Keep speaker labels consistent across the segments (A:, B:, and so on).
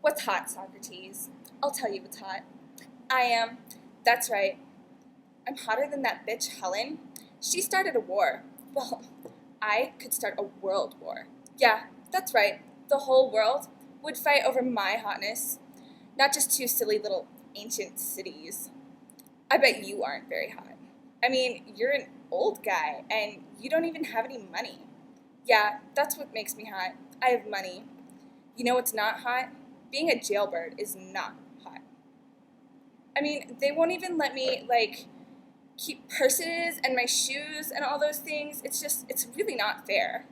A: What's hot, Socrates? I'll tell you what's hot. I am. That's right. I'm hotter than that bitch Helen. She started a war. Well, I could start a world war. Yeah, that's right. The whole world would fight over my hotness, not just two silly little ancient cities. I bet you aren't very hot. I mean, you're an old guy, and you don't even have any money. Yeah, that's what makes me hot. I have money. You know what's not hot? Being a jailbird is not hot. I mean, they won't even let me, keep purses and my shoes and all those things. It's really not fair.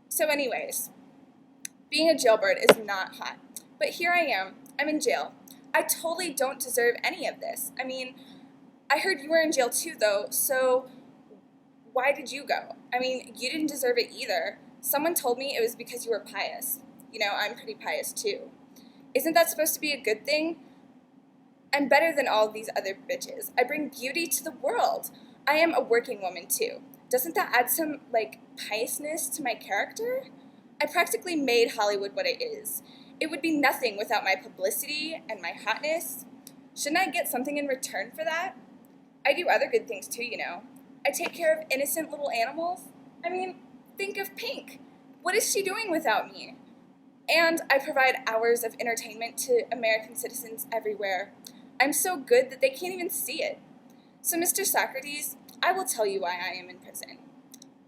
A: So anyways, being a jailbird is not hot. But here I am. I'm in jail. I totally don't deserve any of this. I mean, I heard you were in jail too, though, so why did you go? I mean, you didn't deserve it either. Someone told me it was because you were pious. You know, I'm pretty pious too. Isn't that supposed to be a good thing? I'm better than all of these other bitches. I bring beauty to the world. I am a working woman too. Doesn't that add some, piousness to my character? I practically made Hollywood what it is. It would be nothing without my publicity and my hotness. Shouldn't I get something in return for that? I do other good things too, you know. I take care of innocent little animals. I mean, think of Pink. What is she doing without me? And I provide hours of entertainment to American citizens everywhere. I'm so good that they can't even see it. So, Mr. Socrates, I will tell you why I am in prison.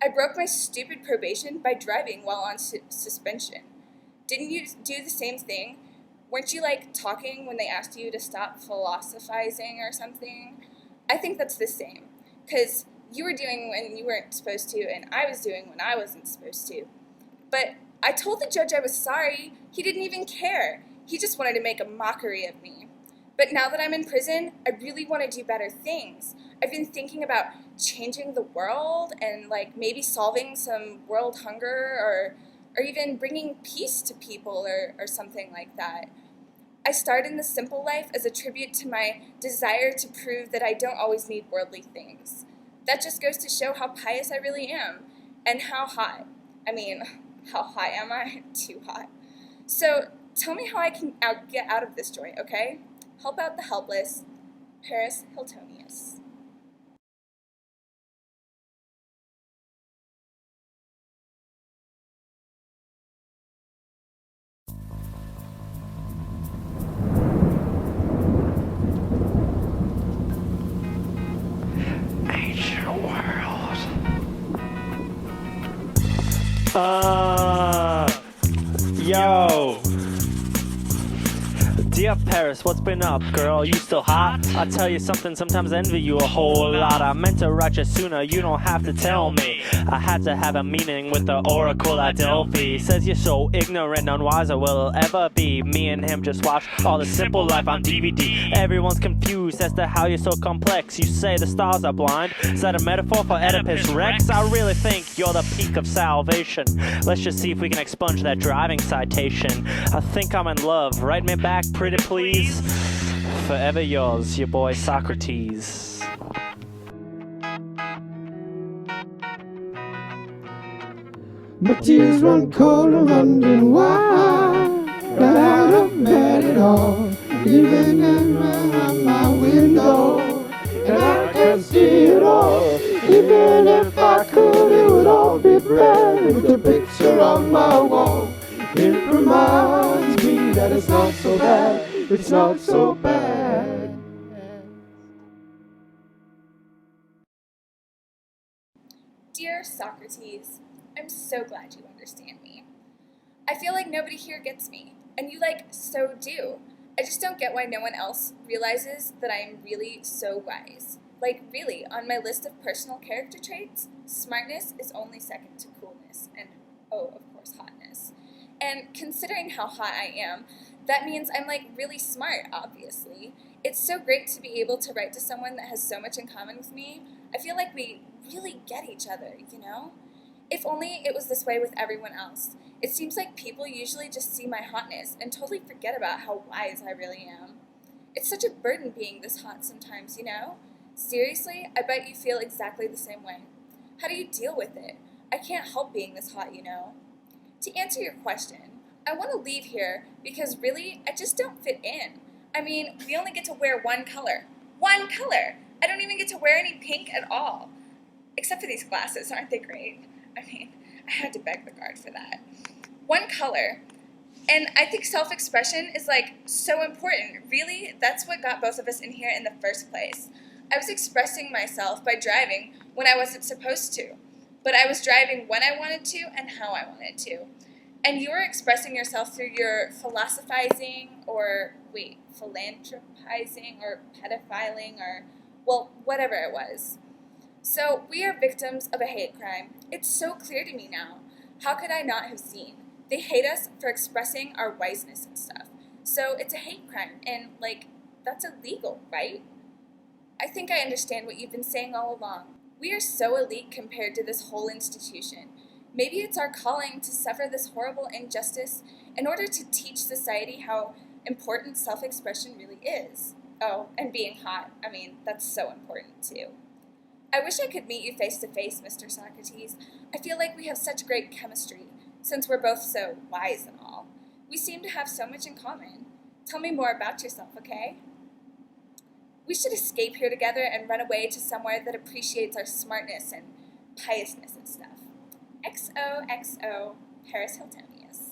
A: I broke my stupid probation by driving while on suspension. Didn't you do the same thing? Weren't you, talking when they asked you to stop philosophizing or something? I think that's the same, because you were doing when you weren't supposed to, and I was doing when I wasn't supposed to. But I told the judge I was sorry. He didn't even care. He just wanted to make a mockery of me. But now that I'm in prison, I really want to do better things. I've been thinking about changing the world and maybe solving some world hunger or even bringing peace to people or something like that. I started in the simple life as a tribute to my desire to prove that I don't always need worldly things. That just goes to show how pious I really am and how hot. I mean, how hot am I? Too hot. So tell me how I can get out of this joint, okay? Help out the helpless. Paris Hiltonius.
B: Ancient world. Yo. Dear Paris, what's been up, girl? You still hot? I'll tell you something, sometimes I envy you a whole lot. I meant to write you sooner, you don't have to tell me. I had to have a meeting with the Oracle at Delphi. Says you're so ignorant, unwise I will ever be. Me and him just watch all the Simple Life on DVD. Everyone's confused as to how you're so complex. You say the stars are blind. Is that a metaphor for Oedipus Rex? I really think you're the peak of salvation. Let's just see if we can expunge that driving citation. I think I'm in love. Write me back, pretty please. Forever yours, your boy Socrates.
C: My tears run cold, I'm wondering why. Right out of bed at all, even in my window, and I can't see it all. Even if I could, it would all be bad. With the picture on my wall, it reminds me that it's not so bad. It's not so bad.
A: Dear Socrates, I'm so glad you understand me. I feel like nobody here gets me, and you so do. I just don't get why no one else realizes that I am really so wise. Really, on my list of personal character traits, smartness is only second to coolness, and of course, hotness. And considering how hot I am, that means I'm really smart, obviously. It's so great to be able to write to someone that has so much in common with me. I feel like we really get each other, you know? If only it was this way with everyone else. It seems like people usually just see my hotness and totally forget about how wise I really am. It's such a burden being this hot sometimes, you know? Seriously, I bet you feel exactly the same way. How do you deal with it? I can't help being this hot, you know? To answer your question, I want to leave here because really, I just don't fit in. I mean, we only get to wear one color. One color! I don't even get to wear any pink at all. Except for these glasses, aren't they great? I mean, I had to beg the guard for that. One color. And I think self-expression is like so important. Really, that's what got both of us in here in the first place. I was expressing myself by driving when I wasn't supposed to. But I was driving when I wanted to and how I wanted to. And you were expressing yourself through your philosophizing philanthropizing or pedophiling or, well, whatever it was. So we are victims of a hate crime. It's so clear to me now. How could I not have seen? They hate us for expressing our wiseness and stuff. So it's a hate crime, and, like, that's illegal, right? I think I understand what you've been saying all along. We are so elite compared to this whole institution. Maybe it's our calling to suffer this horrible injustice in order to teach society how important self-expression really is. Oh, and being hot. I mean, that's so important, too. I wish I could meet you face to face, Mr. Socrates. I feel like we have such great chemistry, since we're both so wise and all. We seem to have so much in common. Tell me more about yourself, okay? We should escape here together and run away to somewhere that appreciates our smartness and piousness and stuff. XOXO, Paris Hiltonius.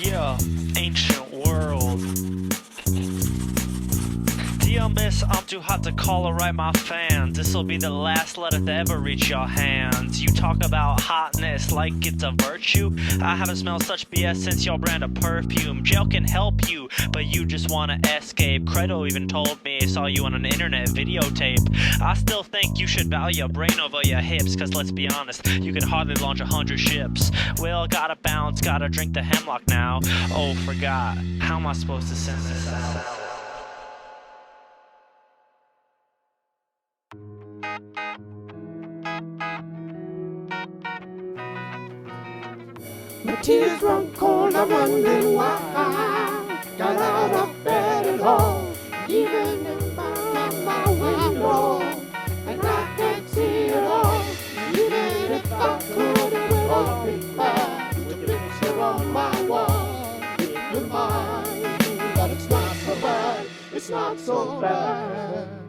B: Yeah, ancient world. Dear miss, I'm too hot to call or write my fans. This'll be the last letter to ever reach your hands. You talk about hotness like it's a virtue. I haven't smelled such BS since your brand of perfume. Jail can help you, but you just wanna escape. Credo even told me he saw you on an internet videotape. I still think you should value your brain over your hips, cause let's be honest, you can hardly launch 100 ships. Well, gotta bounce, gotta drink the hemlock now. Oh, forgot, how am I supposed to send this out?
C: My tears run cold, I'm wondering why I got out of bed at all. Even if I'm at my window and I can't see it all. Even if I could, it would all be fine. With the picture on my wall, it reminds me that it's not so bad, it's not so bad.